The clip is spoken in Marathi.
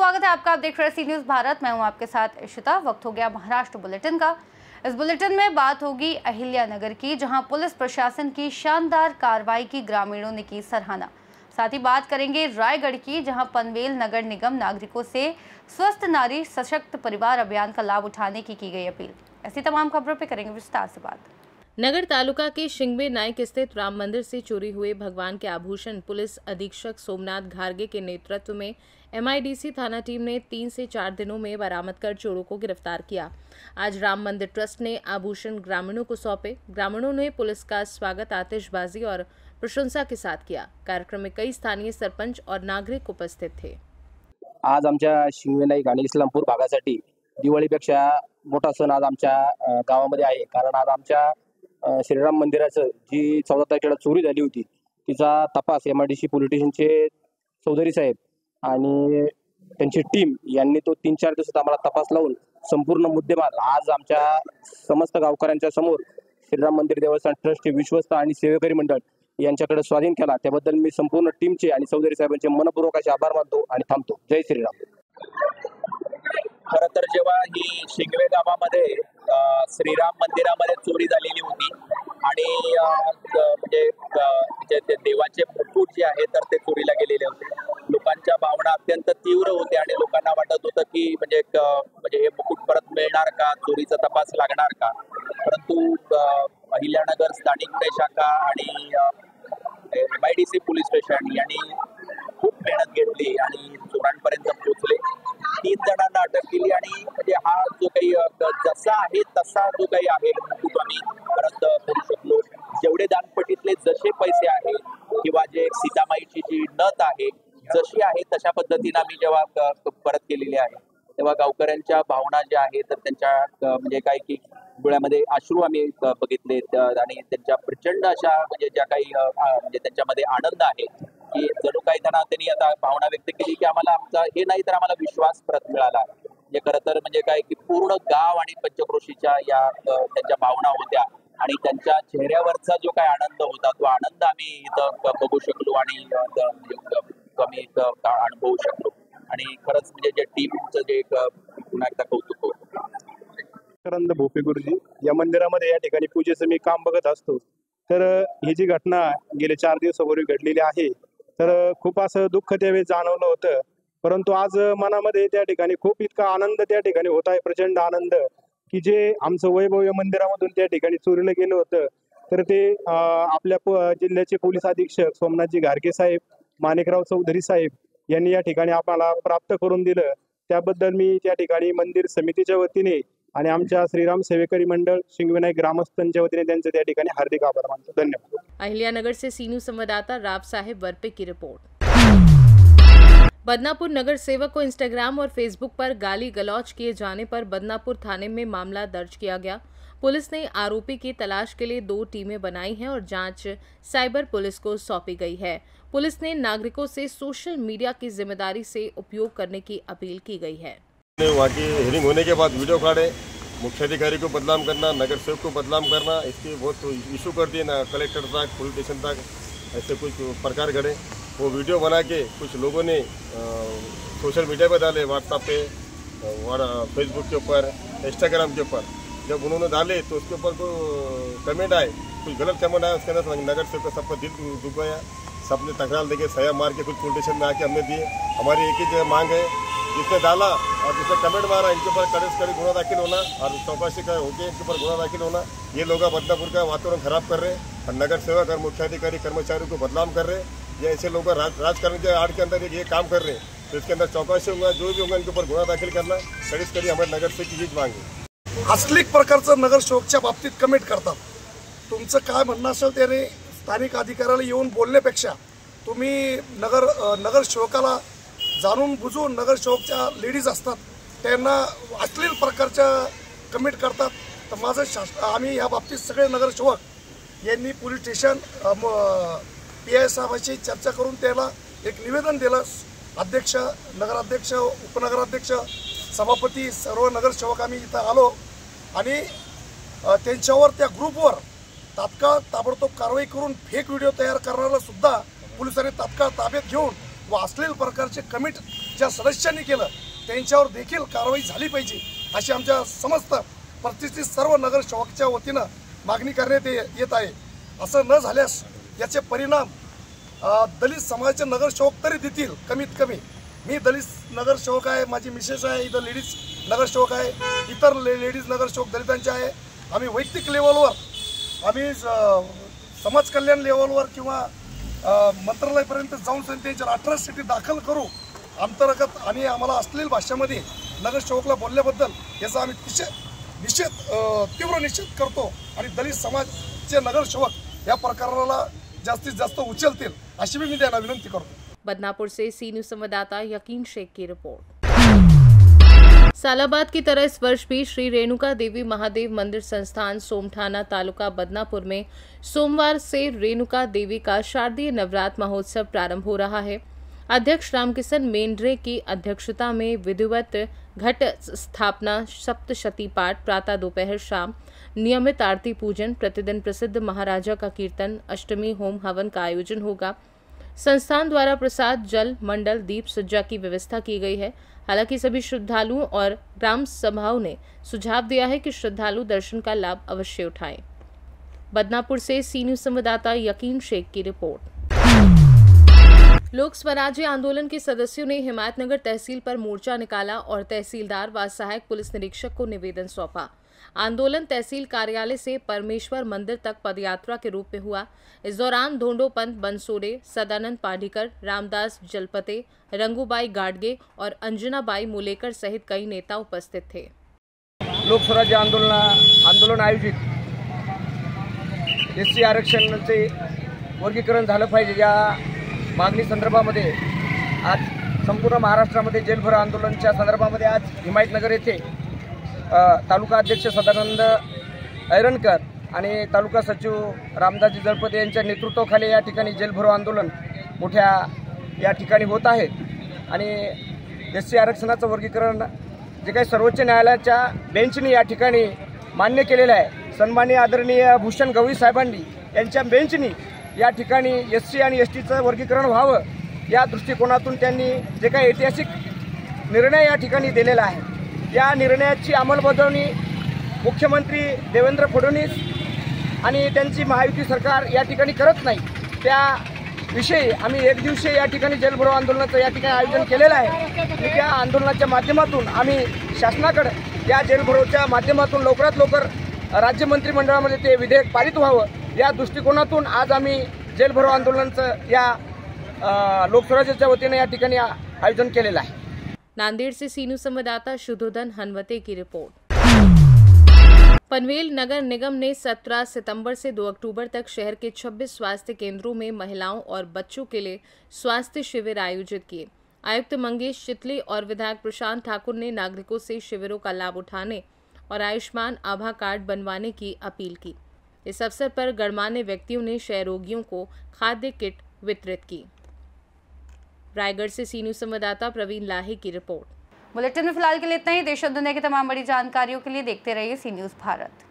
स्वागत है आपका। आप देख रहे हैं सी न्यूज़ भारत। मैं हूं आपके साथ इशिता। वक्त हो गया महाराष्ट्र बुलेटिन का। इस बुलेटिन में बात होगी अहिल्यानगर की, जहां पुलिस प्रशासन की शानदार कार्रवाई की ग्रामीणों ने की सराहना। साथ ही बात करेंगे रायगढ़ की, जहां पनवेल नगर निगम नागरिकों से स्वस्थ नारी सशक्त परिवार अभियान का लाभ उठाने की गई अपील। ऐसी तमाम खबरों पर करेंगे विस्तार से बात। नगर तालुका के शिंगवे नायक स्थित राम मंदिर से चोरी हुए भगवान के आभूषण पुलिस अधीक्षक सोमनाथ घारगे के नेतृत्व में MIDC थाना टीम ने 3 से 4 दिनों में बरामद कर चोरों को गिरफ्तार किया। आज राम मंदिर ट्रस्ट ने आभूषण ग्रामीणों को सौंपे। ग्रामीणों ने पुलिस का स्वागत आतिशबाजी और प्रशंसा के साथ किया। कार्यक्रम में कई स्थानीय सरपंच और नागरिक उपस्थित थे। आज आमच्या शिंगवे नाईक आणि इस्लामपूर भागासाठी दिवाळीपेक्षा मोठा सण आज आमच्या गावामध्ये आहे। कारण आज आमच्या श्रीराम मंदिराचं जी 14 तारखेला चोरी झाली होती तिचा तपास MIDC पोलीस स्टेशनचे चौधरी साहेब आणि त्यांची टीम यांनी तो 3-4 दिवसात आम्हाला तपास लावून संपूर्ण मुद्देमाल आज आमच्या समस्त गावकऱ्यांच्या समोर श्रीराम मंदिर देवस्थान ट्रस्टचे विश्वस्त आणि सेवेकरी मंडळ यांच्याकडे स्वाधीन केला। त्याबद्दल मी संपूर्ण टीमचे आणि चौधरी साहेबांचे मनपूर्वक असे आभार मानतो आणि थांबतो। जय श्रीराम। खरं तर जेव्हा ही शिंगवे गावामध्ये श्रीराम मंदिरामध्ये चोरी झालेली होती आणि म्हणजे ते देवाचे मुकुट जे आहे तर ते चोरीला गेलेले होते। लोकांच्या भावना अत्यंत तीव्र होत्या आणि लोकांना वाटत होतं की म्हणजे हे मुकुट परत मिळणार का, चोरीचा तपास लागणार का। परंतु अहिल्यानगर स्थानिक गुन्हे शाखा आणि MIDC पोलीस स्टेशन यांनी खूप मेहनत घेतली आणि चोरांपर्यंत पोहोचले। 3 जणांना अटक केली आणि म्हणजे हा जो काही जसा आहे तसा जो काही आहे मुकुट आम्ही परत करू शकलो। जेवढे दानपटीतले जसे पैसे आहेत किंवा जे सीतामाईची जी नथ आहे जशी आहे तशा पद्धतीने आम्ही जेव्हा परत केलेली आहे तेव्हा गावकऱ्यांच्या भावना ज्या आहेत तर त्यांच्या म्हणजे काय की डोळ्यामध्ये अश्रू आम्ही बघितले आणि त्यांच्या प्रचंड अशा म्हणजे ज्या काही म्हणजे त्यांच्यामध्ये आनंद आहे की जणू काही त्यांनी आता भावना व्यक्त केली की आम्हाला आमचा हे नाही तर आम्हाला विश्वास परत मिळाला। म्हणजे खरं तर म्हणजे काय की पूर्ण गाव आणि पंचक्रोशीच्या या त्यांच्या भावना होत्या आणि त्यांच्या चेहऱ्यावरचा जो काही आनंद होता तो आनंद आम्ही इथं बघू शकलो आणि कमी अनुभवू शकलो आणि खरंच म्हणजे जे टीमचं जे पुन्हा एकदा कौतुक होतं। करंद भोपे गुरुजी या मंदिरामध्ये या ठिकाणी पूजेचं मी काम बघत असतो। तर ही जी घटना गेले 4 दिवसापूर्वी घडलेली आहे तर खूप असं दुःख त्यावेळी जाणवलं होतं। परंतु आज मनामध्ये त्या ठिकाणी खूप इतका आनंद त्या ठिकाणी होत आहे, प्रचंड आनंद की जे आमचं वैभव या मंदिरामधून त्या ठिकाणी चोरीला गेलं होतं तर ते आपल्या जिल्ह्याचे पोलीस अधीक्षक सोमनाथजी घारगे साहेब, माणिकराव चौधरी साहेब यांनी या ठिकाणी आम्हाला प्राप्त करून दिलं। त्याबद्दल मी त्या ठिकाणी मंदिर समितीच्या वतीने आणि आमच्या श्रीराम सेवेकरी मंडळ शिंगवेनायक ग्रामस्थांच्या वतीने त्यांचे त्या ठिकाणी हार्दिक आभार मानतो। धन्यवाद। अहिल्यानगर से सी न्यूज़ संवाददाता राव साहेब वर्पे की रिपोर्ट। बदनापुर नगर सेवक को इंस्टाग्राम और फेसबुक पर गाली गलौज किए जाने पर बदनापुर थाने में मामला दर्ज किया गया। पुलिस ने आरोपी की तलाश के लिए 2 टीमें बनाई हैं और जांच साइबर पुलिस को सौंपी गई है। पुलिस ने नागरिकों से सोशल मीडिया की जिम्मेदारी से उपयोग करने की अपील की गई है। वहाँ की हियरिंग होने के बाद वीडियो काढ़े, मुख्याधिकारी को बदनाम करना, नगर सेवक को बदनाम करना, इसकी बहुत इशू कर दिए ना कलेक्टर तक, पुलिस स्टेशन तक, ऐसे कुछ प्रकार घड़े। वो वीडियो बना के कुछ लोगों ने सोशल मीडिया पर डाले, व्हाट्सएप पे, फेसबुक के ऊपर, इंस्टाग्राम के ऊपर। जब उन्होंने डाले तो उसके ऊपर कोई कमेंट आए, कुछ गलत कमेंट आया, उसके अंदर नगर सेवक का सबका दिल दुख गया। सबने तकरार देके सया मार के कुछ पुलिस स्टेशन में आके हमने दिए। हमारी एक ही मांग है, जिसने डाला और जिसने कमेंट मारा इनके ऊपर कड़े से कड़े गुना दाखिल होना और चौकसी का होकर इनके ऊपर गुना दाखिल होना। ये लोग बदनापुर का वातावरण खराब कर रहे हैं और नगर सेवक और मुख्याधिकारी कर्मचारियों को बदनाम कर रहे हैं। ये ऐसे लोग राजकारण के आड़ के अंदर ये काम कर रहे हैं तो इसके अंदर चौकसी होगा, जो भी होगा इनके ऊपर गुना दाखिल करना कड़ी से कड़ी हमारे नगर सेवक की हीच मांग है। असलीक प्रकारचं नगर सेवकच्या बाबतीत कमेंट करतात। तुमचं काय म्हणणं असेल त्याने स्थानिक अधिकाऱ्याला येऊन बोलण्यापेक्षा तुम्ही नगर सेवकाला जाणून बुजून नगर सेवकच्या लेडीज असतात त्यांना अश्लील प्रकारच्या कमेंट करतात। तर माझं आम्ही या बाबतीत सगळे नगर सेवक यांनी पोलीस स्टेशन PI साहेबांशी चर्चा करून त्याला एक निवेदन दिलं। अध्यक्ष, नगराध्यक्ष, उपनगराध्यक्ष, सभापती सर्व नगरसेवक आम्ही इथं आलो आणि त्यांच्यावर त्या ग्रुपवर तात्काळ ताबडतोब कारवाई करून फेक व्हिडिओ तयार करणारा सुद्धा पोलिसांनी तात्काळ ताब्यात घेऊन व अश्लील प्रकारचे कमेंट ज्या सदस्यांनी केलं त्यांच्यावर देखील कारवाई झाली पाहिजे अशी आमच्या समस्त प्रतिष्ठित सर्व नगरसेवकाच्या वतीनं मागणी करण्यात येत आहे. असं न झाल्यास याचे परिणाम दलित समाजाचे नगरसेवक तरी देतील. कमीत कमी मी दलित नगरसेवक आहे, माझी मिसेस आहे, इथं लेडीज नगरसेवक आहे, इतर लेडीज नगरसेवक दलितांचे आहे. आम्ही वैयक्तिक लेवलवर आम्ही समाज कल्याण लेवलवर किंवा मंत्रालयापर्यंत जाऊन त्यांच्यावर अट्रॉसिटी दाखल करू अंतर्गत आणि आम्हाला अश्लील भाषेमध्ये नगरसेवकला बोलल्याबद्दल याचा आम्ही तीव्र निषेध करतो आणि दलित समाजचे नगरसेवक या प्रकाराला जास्तीत जास्त उचलतील अशी मी त्यांना विनंती करतो. बदनापुर से सी न्यूज संवाददाता यकीन शेख की रिपोर्ट। सालाबाद की तरह इस वर्ष भी श्री रेणुका देवी महादेव मंदिर संस्थान सोमठाना तालुका बदनापुर में सोमवार से रेणुका देवी का शारदीय नवरात्र महोत्सव प्रारंभ हो रहा है। अध्यक्ष रामकिशन मेंढरे की अध्यक्षता में विधिवत घट स्थापना, सप्तशती पाठ, प्रातः दोपहर शाम नियमित आरती पूजन, प्रतिदिन प्रसिद्ध महाराजा का कीर्तन, अष्टमी होम हवन का आयोजन होगा। संस्थान द्वारा प्रसाद, जल, मंडल, दीप सज्जा की व्यवस्था की गई है। हालांकि सभी श्रद्धालुओं और ग्राम सभाओं ने सुझाव दिया है कि श्रद्धालु दर्शन का लाभ अवश्य उठाएं। बदनापुर से सी न्यूज संवाददाता यकीन शेख की रिपोर्ट। लोक स्वराज्य आंदोलन के सदस्यों ने हिमायतनगर तहसील पर मोर्चा निकाला और तहसीलदार व सहायक पुलिस निरीक्षक को निवेदन सौंपा। आंदोलन तहसील कार्यालय से परमेश्वर मंदिर तक पदयात्रा के रूप में हुआ। इस दौरान धोंडो पंत बनसोड़े, सदानंद पाढ़ीकर, रामदास जलपते, रंगूबाई गाडगे और अंजनाबाई मुलेकर सहित कई नेता उपस्थित थे। लोक स्वराज्य आंदोलन आयोजित एससी आरक्षणाचे वर्गीकरण झालं पाहिजे या मागणी संदर्भामध्ये आज संपूर्ण महाराष्ट्रामध्ये जेलभरो आंदोलनाच्या संदर्भामध्ये आज हिमायतनगर येथे तालुका अध्यक्ष सदानंद ऐरणकर आणि तालुका सचिव रामदासजी जळपते यांच्या नेतृत्वाखाली या ठिकाणी जेलभरो आंदोलन मोठ्या या ठिकाणी होत आहे। आणि एससी आरक्षणाचं वर्गीकरण जे काही सर्वोच्च न्यायालयाच्या बेंचने या ठिकाणी मान्य केलेलं आहे, सन्माननीय आदरणीय भूषण गवई साहेबांनी यांच्या बेंचनी या ठिकाणी एससी आणि एसटीचं वर्गीकरण व्हावं या दृष्टिकोनातून त्यांनी जे काही ऐतिहासिक निर्णय या ठिकाणी दिलेला आहे, या निर्णयाची अंमलबजावणी मुख्यमंत्री देवेंद्र फडणवीस आणि त्यांची महायुती सरकार या ठिकाणी करत नाही। त्याविषयी आम्ही एक दिवशी या ठिकाणी जेलभरो आंदोलनाचं या ठिकाणी आयोजन केलेलं आहे आणि त्या आंदोलनाच्या माध्यमातून आम्ही शासनाकडे या जेलभरोच्या माध्यमातून लवकरात लवकर राज्य मंत्रिमंडळामध्ये ते विधेयक पारित व्हावं या दृष्टिकोनातून आज आम्ही जेलभरो आंदोलनाचं या लोकस्वराज्याच्या वतीने या ठिकाणी आयोजन केलेलं आहे। नांदेड़ से सी न्यूज संवाददाता शुद्धोधन हनवते की रिपोर्ट। पनवेल नगर निगम ने 17 सितंबर से 2 अक्टूबर तक शहर के 26 स्वास्थ्य केंद्रों में महिलाओं और बच्चों के लिए स्वास्थ्य शिविर आयोजित किए। आयुक्त मंगेश चितले और विधायक प्रशांत ठाकुर ने नागरिकों से शिविरों का लाभ उठाने और आयुष्मान आभा कार्ड बनवाने की अपील की। इस अवसर पर गणमान्य व्यक्तियों ने क्षय रोगियों को खाद्य किट वितरित की। रायगढ़ से सी न्यूज संवाददाता प्रवीण लाही की रिपोर्ट। बुलेटिन में फिलहाल के लिए इतना ही। देश और दुनिया की तमाम बड़ी जानकारियों के लिए देखते रहिए सी न्यूज भारत।